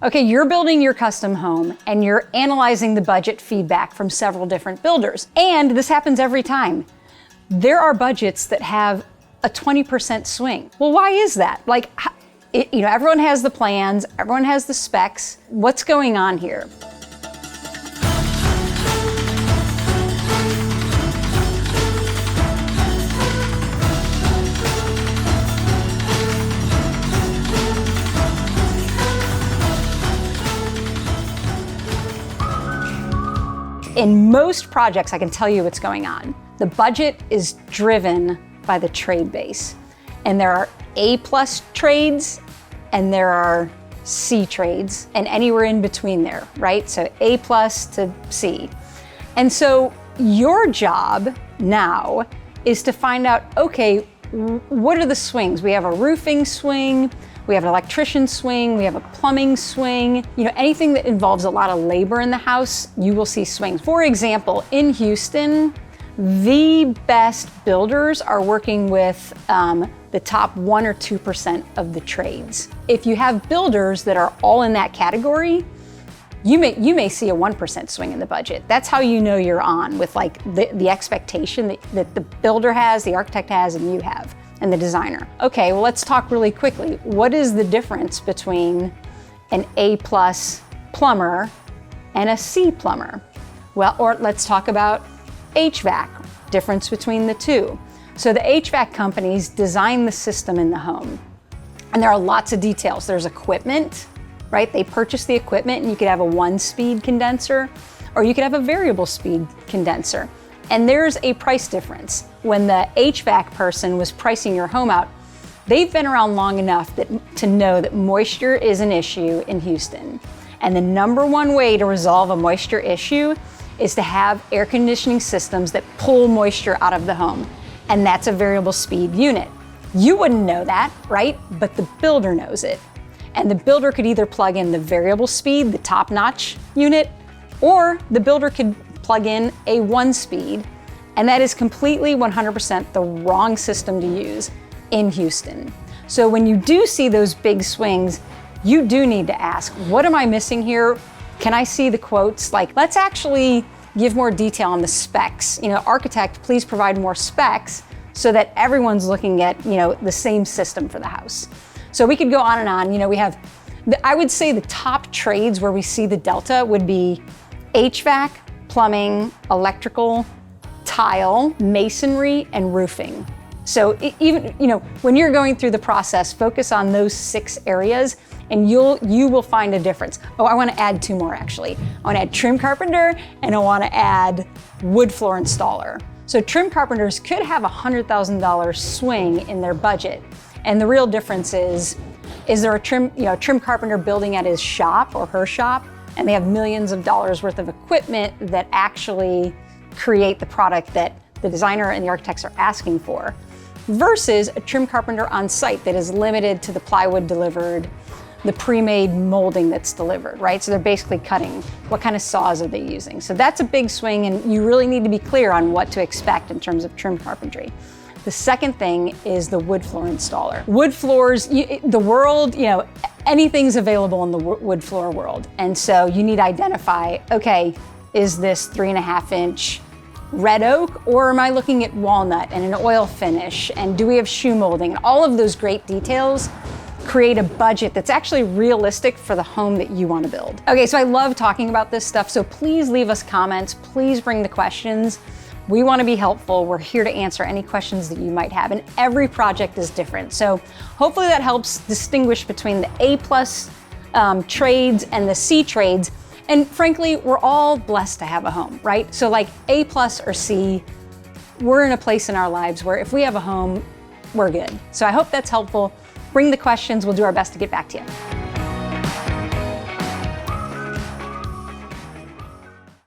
Okay, you're building your custom home and you're analyzing the budget feedback from several different builders. And this happens every time. There are budgets that have a 20% swing. Well, why is that? Like, everyone has the plans, everyone has the specs. What's going on here? In most projects, I can tell you what's going on. The budget is driven by the trade base. And there are A+ trades and there are C trades and anywhere in between there, right? So A+ to C. And so your job now is to find out, okay, what are the swings? We have a roofing swing, we have an electrician swing, we have a plumbing swing. Anything that involves a lot of labor in the house, you will see swings. For example, in Houston, the best builders are working with the top 1 or 2% of the trades. If you have builders that are all in that category, you may see a 1% swing in the budget. That's how you know you're on with like the expectation that the builder has, the architect has, and you have, and the designer. Okay, well, let's talk really quickly. What is the difference between an A+ plumber and a C plumber? Well, or let's talk about HVAC, difference between the two. So the HVAC companies design the system in the home. And there are lots of details. There's equipment, right? They purchase the equipment and you could have a 1-speed condenser or you could have a variable speed condenser. And there's a price difference. When the HVAC person was pricing your home out, they've been around long enough to know that moisture is an issue in Houston. And the number one way to resolve a moisture issue is to have air conditioning systems that pull moisture out of the home. And that's a variable speed unit. You wouldn't know that, right? But the builder knows it. And the builder could either plug in the variable speed, the top-notch unit, or the builder could plug in a 1-speed. And that is completely 100% the wrong system to use in Houston. So when you do see those big swings, you do need to ask, what am I missing here? Can I see the quotes? Like, let's actually give more detail on the specs. Architect, please provide more specs so that everyone's looking at, the same system for the house. So we could go on and on. We have, I would say the top trades where we see the delta would be HVAC, plumbing, electrical, tile, masonry, and roofing. So even, when you're going through the process, focus on those 6 areas and you will find a difference. Oh, I want to add 2 more actually. I want to add trim carpenter and I want to add wood floor installer. So trim carpenters could have a $100,000 swing in their budget. And the real difference is there a trim carpenter building at his shop or her shop and they have millions of dollars worth of equipment that actually create the product that the designer and the architects are asking for, versus a trim carpenter on site that is limited to the plywood delivered, the pre-made molding that's delivered, right? So they're basically cutting. What kind of saws are they using? So that's a big swing and you really need to be clear on what to expect in terms of trim carpentry. The second thing is the wood floor installer. Wood floors, the world, anything's available in the wood floor world. And so you need to identify, okay, is this 3.5-inch red oak, or am I looking at walnut and an oil finish? And do we have shoe molding? All of those great details create a budget that's actually realistic for the home that you want to build. Okay, so I love talking about this stuff, so please leave us comments, please bring the questions. We want to be helpful. We're here to answer any questions that you might have, and every project is different. So hopefully that helps distinguish between the A+ trades and the C trades. And frankly, we're all blessed to have a home, right? So like A+ or C, we're in a place in our lives where if we have a home, we're good. So I hope that's helpful. Bring the questions. We'll do our best to get back to you.